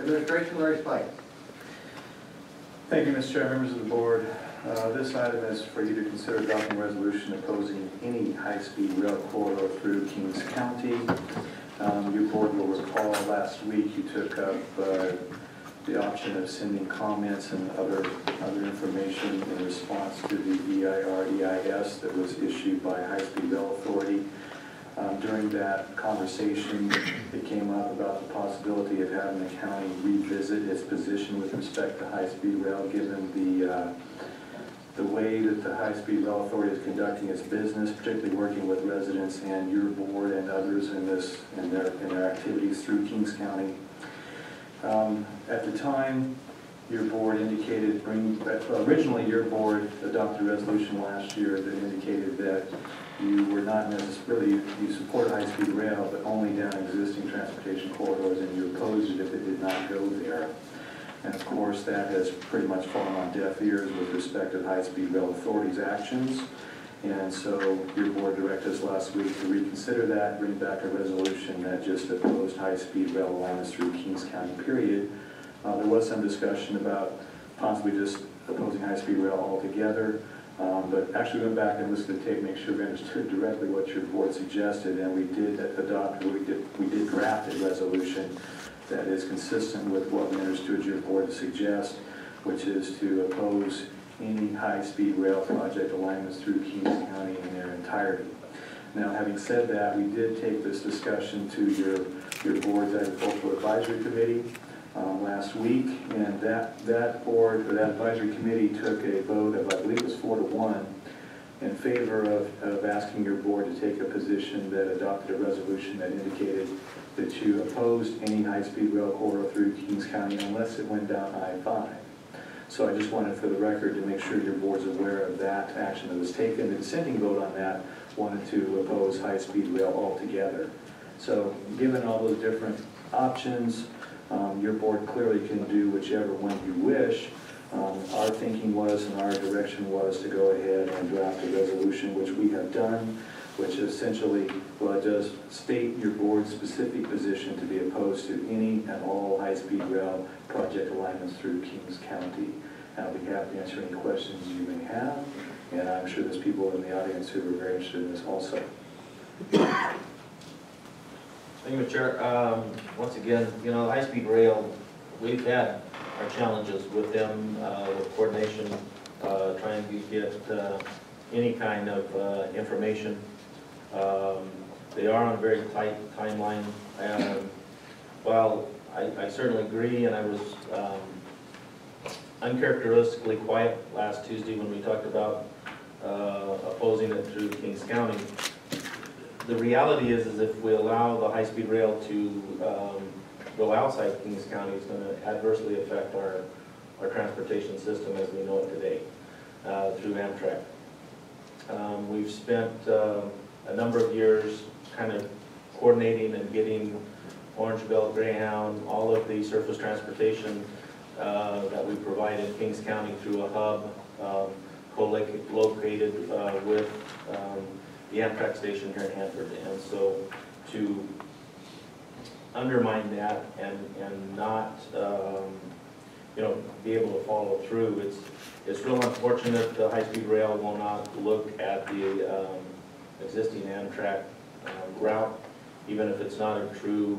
Administration, Larry Spike. Thank you, Mr. Chair, members of the board. This item is for you to consider adopting a resolution opposing any high-speed rail corridor through Kings County. Your board will recall last week you took up the option of sending comments and other information in response to the EIS that was issued by High Speed Rail Authority. During that conversation, it came up about the possibility of having the county revisit its position with respect to high-speed rail, given the way that the High Speed Rail Authority is conducting its business, particularly working with residents and your board and others in their activities through Kings County. At the time, your board indicated, originally your board adopted a resolution last year that indicated that you were not necessarily, you support high-speed rail, but only down existing transportation corridors, and you opposed it if it did not go there. And of course, that has pretty much fallen on deaf ears with respect to the High-Speed Rail Authority's actions. And so your board directed us last week to reconsider that, bring back a resolution that just opposed high-speed rail alignments through Kings County, period. There was some discussion about possibly just opposing high-speed rail altogether. But actually went back and listened to the tape, make sure we understood directly what your board suggested, and we did adopt, we did draft a resolution that is consistent with what we understood your board to suggest, which is to oppose any high-speed rail project alignments through Kings County in their entirety. Now, having said that, we did take this discussion to your board's Agricultural Advisory Committee last week, and that board, or that advisory committee, took a vote of, I believe it was 4-1, in favor of asking your board to take a position that adopted a resolution that indicated that you opposed any high-speed rail corridor through Kings County unless it went down I-5. So I just wanted, for the record, to make sure your board's aware of that action that was taken. The dissenting vote on that wanted to oppose high-speed rail altogether. So given all those different options, your board clearly can do whichever one you wish. Our thinking was, and our direction was, to go ahead and draft a resolution, which we have done, which essentially, well, it does state your board's specific position to be opposed to any and all high-speed rail project alignments through Kings County. And I'll be happy to answer any questions you may have, and I'm sure there's people in the audience who are very interested in this also. Thank you, Chair. Once again, high-speed rail, we've had our challenges with them, with coordination, trying to get any kind of information. They are on a very tight timeline. While I certainly agree, and I was uncharacteristically quiet last Tuesday when we talked about opposing it through Kings County. The reality is if we allow the high-speed rail to go outside Kings County, it's going to adversely affect our transportation system as we know it today through Amtrak. We've spent a number of years kind of coordinating and getting Orange Belt, Greyhound, all of the surface transportation that we provide in Kings County through a hub co-located with the Amtrak station here in Hanford. And so to undermine that and not be able to follow through, it's real unfortunate the high-speed rail will not look at the existing Amtrak route, even if it's not a true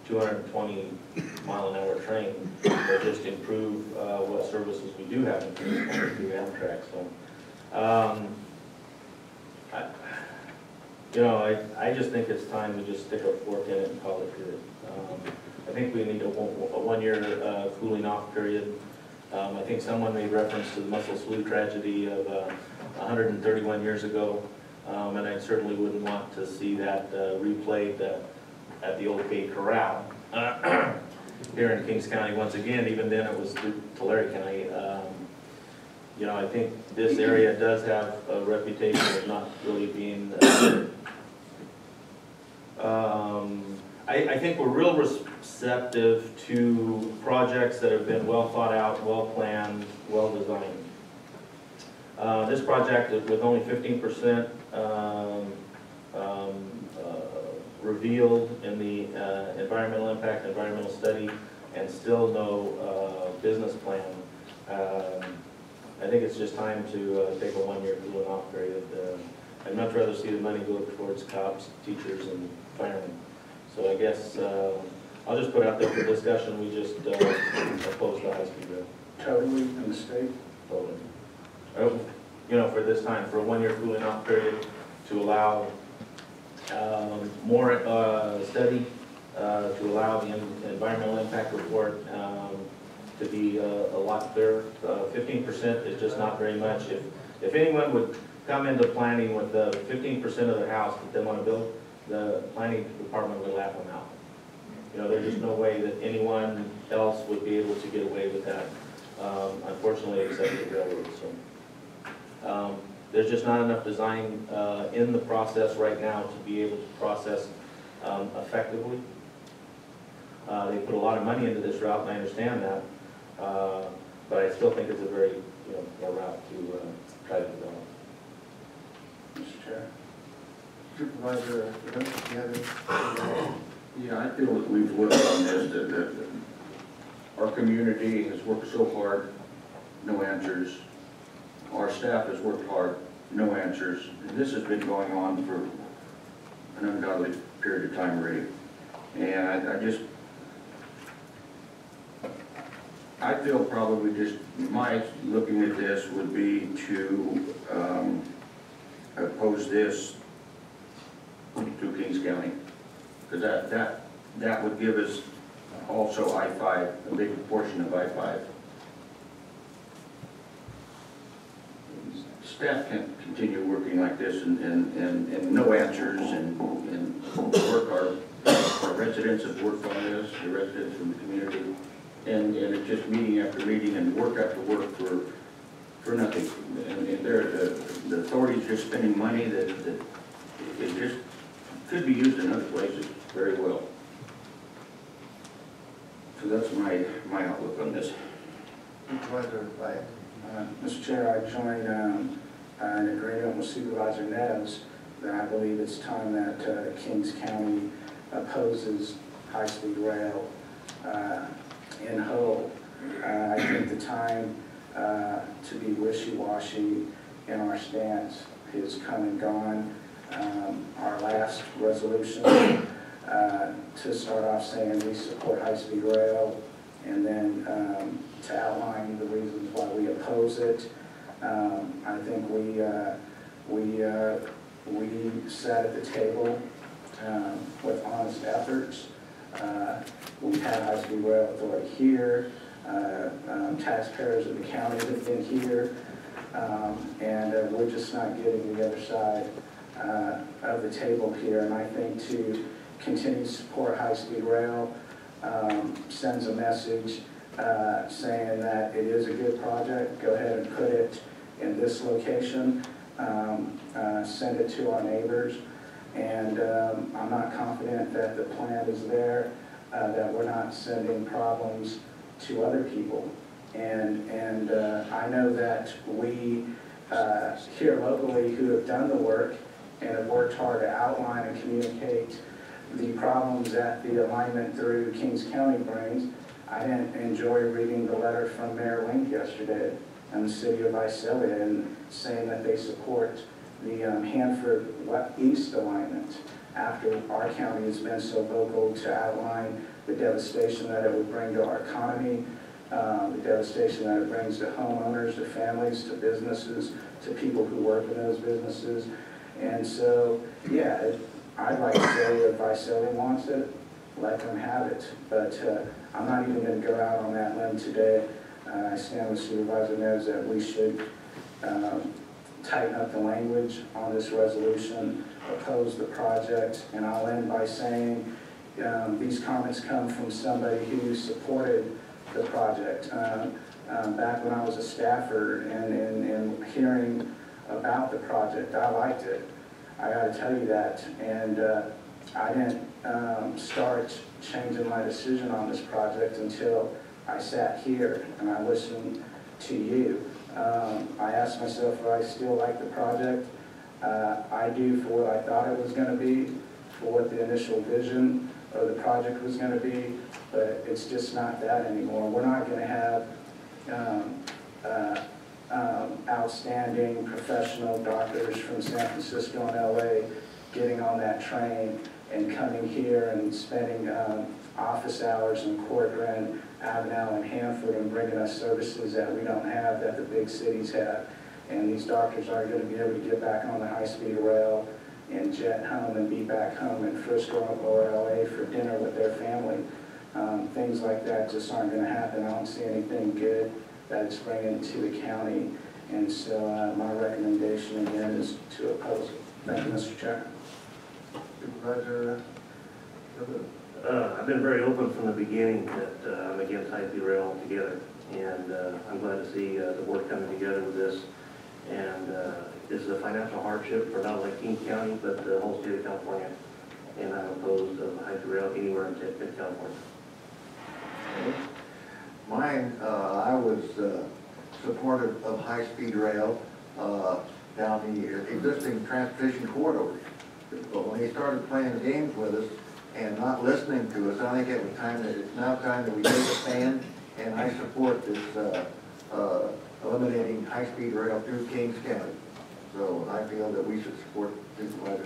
220-mile-an-hour train, but just improve what services we do have in through Amtrak. So I just think it's time to just stick a fork in it and call it good. I think we need a one-year cooling off period. I think someone made reference to the Muscle Slough tragedy of 131 years ago, and I certainly wouldn't want to see that replayed at the old Bay Corral here in Kings County once again. Even then it was Tulare County. I think this area does have a reputation of not really being I think we're real receptive to projects that have been well thought out, well planned, well designed. This project, with only 15% revealed in the environmental impact, environmental study, and still no business plan. I think it's just time to take a one-year cooling off period. I'd much rather see the money go towards cops, teachers, and firemen. So I guess I'll just put out there for discussion, we just oppose the high-speed rail. Totally a mistake. Totally. You know, for this time, for a one-year cooling off period, to allow more study, to allow the environmental impact report to be a lot clearer. 15% is just not very much. If anyone would come into planning with 15% of their house that they want to build, the planning department would laugh them out. You know, there's just no way that anyone else would be able to get away with that, unfortunately, except the railroad. So there's just not enough design in the process right now to be able to process effectively. They put a lot of money into this route, and I understand that, but I still think it's a very, a route to try to develop. Mr. Chair. Supervisor, do you have any? Yeah, I feel that we've worked on this, that our community has worked so hard, no answers. Our staff has worked hard, no answers. And this has been going on for an ungodly period of time already. And I feel probably just, my looking at this would be to oppose this to Kings County. Because that would give us also I-5, a big portion of I-5. Staff can't continue working like this and no answers and work. Our residents have worked on this, the residents from the community, and it's just meeting after meeting and work after work for nothing. And the authority's just spending money that it just could be used in other places very well. So that's my outlook on this. Supervisor Wyatt. Mr. Chair, I join an agreement with Supervisor Neves that I believe it's time that Kings County opposes high-speed rail in whole. I think the time to be wishy-washy in our stance has come and gone. Our last resolution to start off saying we support high-speed rail, and then to outline the reasons why we oppose it. I think we sat at the table with honest efforts. We've had high-speed rail authority here. Taxpayers of the county have been here, and we're just not getting the other side of the table here. And I think to continue to support high-speed rail sends a message saying that it is a good project. Go ahead and put it in this location. Send it to our neighbors. And I'm not confident that the plan is there, that we're not sending problems to other people. And I know that we here locally who have done the work and have worked hard to outline and communicate the problems that the alignment through Kings County brings. I didn't enjoy reading the letter from Mayor Link yesterday and the city of Visalia and saying that they support the Hanford East alignment after our county has been so vocal to outline the devastation that it would bring to our economy, the devastation that it brings to homeowners, to families, to businesses, to people who work in those businesses. And so, yeah, I'd like to say if Visalia wants it, let them have it. But I'm not even going to go out on that limb today. I stand with Supervisor Neves that we should tighten up the language on this resolution, oppose the project, and I'll end by saying these comments come from somebody who supported the project. Back when I was a staffer and hearing about the project, I liked it. I got to tell you that. And I didn't start changing my decision on this project until I sat here and I listened to you. I asked myself if I still like the project. I do for what I thought it was going to be, for what the initial vision or the project was gonna be, but it's just not that anymore. We're not gonna have outstanding professional doctors from San Francisco and LA getting on that train and coming here and spending office hours in Corcoran, Avenel, and Hanford and bringing us services that we don't have, that the big cities have. And these doctors aren't going to be able to get back on the high-speed rail and jet home and be back home in Frisco or LA for dinner with their family. Things like that just aren't going to happen. I don't see anything good that it's bringing to the county. And so my recommendation again is to oppose it. Thank you, Mr. Chair. Supervisor, I've been very open from the beginning that I'm against high-speed rail altogether, and I'm glad to see the board coming together with this. And this is a financial hardship for not only King County, but the whole state of California. And I'm opposed to high-speed rail anywhere in California. mine, I was supportive of high-speed rail down the existing transportation corridors. But when they started playing games with us and not listening to us, I think it was it's now time that we take a stand, and I support this eliminating high-speed rail through Kings County. So I feel that we should support Supervisor